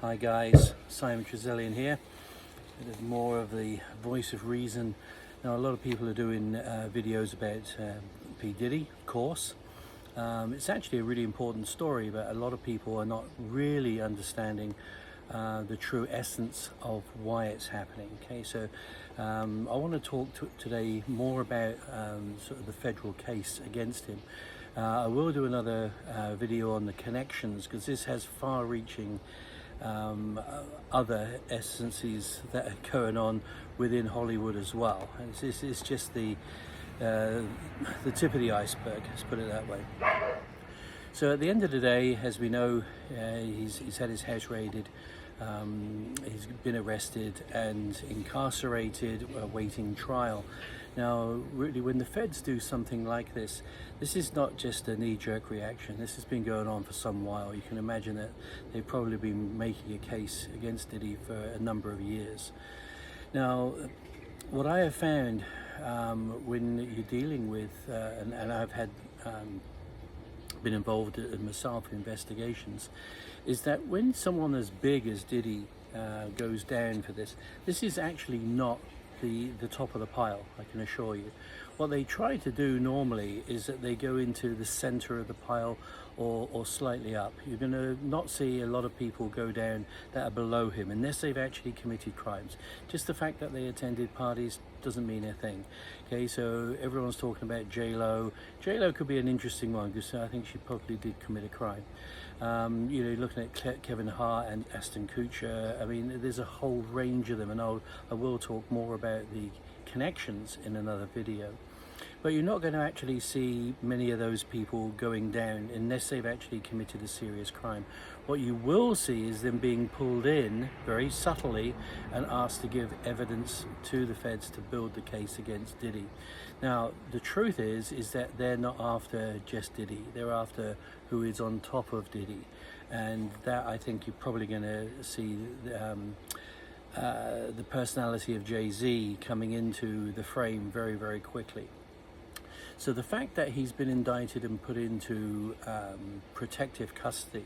Hi guys, Simon Trezellian here. It is more of the voice of reason. Now a lot of people are doing videos about P Diddy, of course. It's actually a really important story, but a lot of people are not really understanding the true essence of why it's happening. Okay, so I want to talk today more about sort of the federal case against him. I will do another video on the connections, because this has far-reaching other essences that are going on within Hollywood as well. It's just the tip of the iceberg, let's put it that way. So at the end of the day, as we know, he's had his house raided, he's been arrested and incarcerated, awaiting trial. Now, really, when the feds do something like this is not just a knee-jerk reaction. This has been going on for some while. You can imagine that they've probably been making a case against Diddy for a number of years. Now, what I have found when you're dealing with, and I've had been involved in myself in investigations, is that when someone as big as Diddy goes down for this is actually not the top of the pile, I can assure you. What they try to do normally is that they go into the center of the pile or slightly up. You're going to not see a lot of people go down that are below him unless they've actually committed crimes. Just the fact that they attended parties doesn't mean a thing. Okay, so everyone's talking about J-Lo. J-Lo could be an interesting one, because I think she probably did commit a crime. You know, looking at Kevin Hart and Ashton Kutcher, I mean, there's a whole range of them, and I will talk more about the connections in another video. But you're not going to actually see many of those people going down unless they've actually committed a serious crime. What you will see is them being pulled in very subtly and asked to give evidence to the feds to build the case against Diddy. Now, the truth is that they're not after just Diddy. They're after who is on top of Diddy. And that, I think, you're probably going to see the personality of Jay-Z coming into the frame very, very quickly. So the fact that he's been indicted and put into protective custody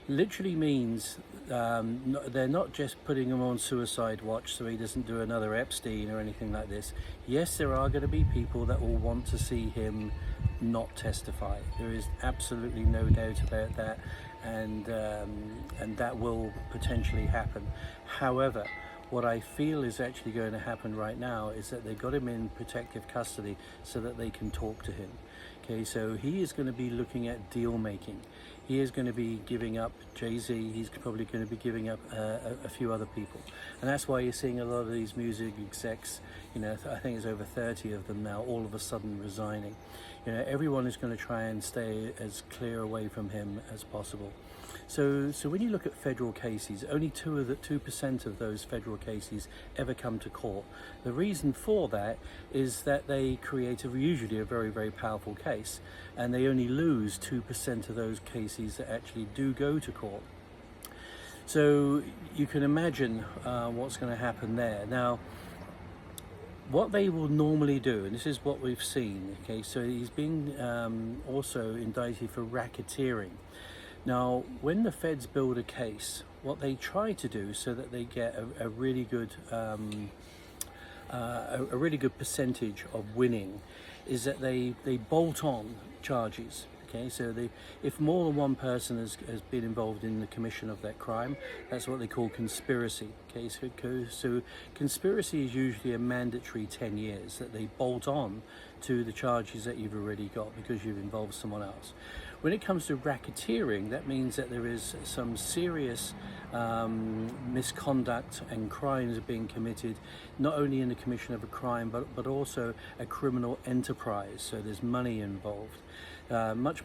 literally means they're not just putting him on suicide watch so he doesn't do another Epstein or anything like this. Yes, there are going to be people that will want to see him not testify. There is absolutely no doubt about that, and that will potentially happen. However, what I feel is actually going to happen right now is that they got him in protective custody so that they can talk to him. Okay, so he is going to be looking at deal making. He is going to be giving up Jay-Z. He's probably going to be giving up a few other people. And that's why you're seeing a lot of these music execs, you know, I think it's over 30 of them now, all of a sudden resigning. You know, everyone is going to try and stay as clear away from him as possible. So when you look at federal cases, only 2% of those federal cases ever come to court. The reason for that is that they create usually a very, very powerful case, and they only lose 2% of those cases that actually do go to court. So you can imagine what's going to happen there. Now, what they will normally do, and this is what we've seen, okay, so he's been also indicted for racketeering. Now, when the feds build a case, what they try to do so that they get a really good percentage of winning is that they bolt on charges. Okay, so if more than one person has been involved in the commission of that crime, that's what they call conspiracy. Okay, so conspiracy is usually a mandatory 10 years that they bolt on to the charges that you've already got because you've involved someone else. When it comes to racketeering, that means that there is some serious misconduct and crimes are being committed, not only in the commission of a crime, but also a criminal enterprise. So there's money involved. Much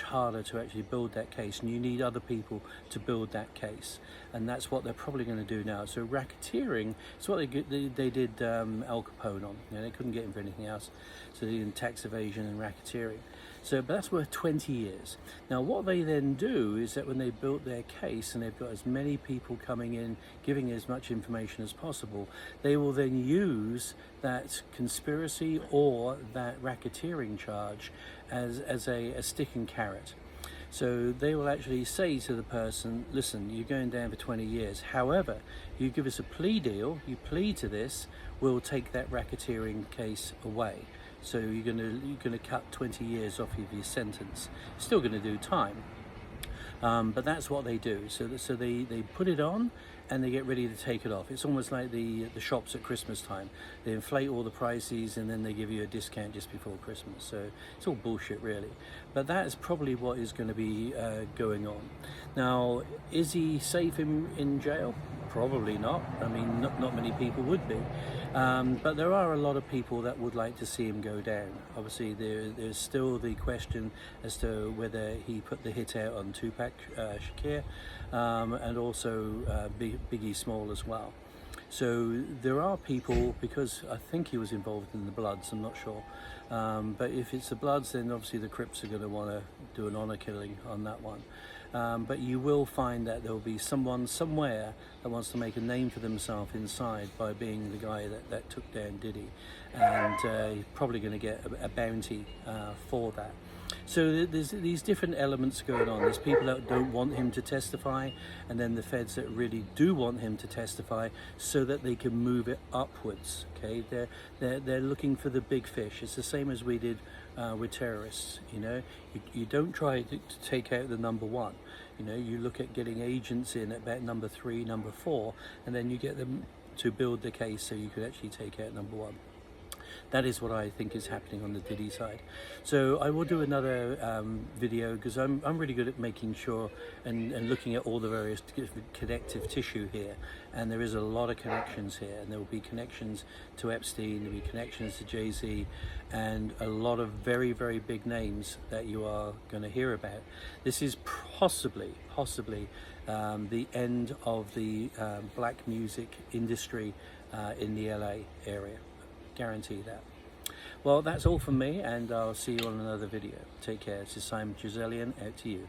harder to actually build that case, and you need other people to build that case, and that's what they're probably going to do now. So racketeering is what they did Al Capone on. You know, they couldn't get him for anything else, so they did tax evasion and racketeering. So, but that's worth 20 years. Now, what they then do is that when they built their case and they've got as many people coming in, giving as much information as possible, they will then use that conspiracy or that racketeering charge as a stick and carrot. So they will actually say to the person, listen, you're going down for 20 years. However, you give us a plea deal, you plead to this, we'll take that racketeering case away. So you're gonna cut 20 years off of your sentence. Still gonna do time. But that's what they do. So they put it on and they get ready to take it off. It's almost like the shops at Christmas time. They inflate all the prices and then they give you a discount just before Christmas. So it's all bullshit, really. But that is probably what is going to be going on. Now, is he safe in jail? Probably not. I mean, not many people would be. But there are a lot of people that would like to see him go down. Obviously, there's still the question as to whether he put the hit out on Tupac Shakur, and also Biggie Small as well. So there are people, because I think he was involved in the Bloods, I'm not sure. But if it's the Bloods, then obviously the Crips are going to want to do an honour killing on that one. But you will find that there will be someone somewhere that wants to make a name for themselves inside by being the guy that took down Diddy. And he's probably going to get a bounty for that. So there's these different elements going on. There's people that don't want him to testify, and then the feds that really do want him to testify so that they can move it upwards. Okay, they're looking for the big fish. It's the same as we did with terrorists. You know, you don't try to take out the number one. You know, you look at getting agents in at about number 3, number 4, and then you get them to build the case so you could actually take out number 1. That is what I think is happening on the Diddy side. So I will do another video, because I'm really good at making sure and looking at all the various connective tissue here. And there is a lot of connections here, and there will be connections to Epstein, there will be connections to Jay-Z, and a lot of very, very big names that you are going to hear about. This is possibly the end of the black music industry in the LA area. Guarantee that. Well, that's all from me, and I'll see you on another video. Take care. This is Simon Giselian, out to you.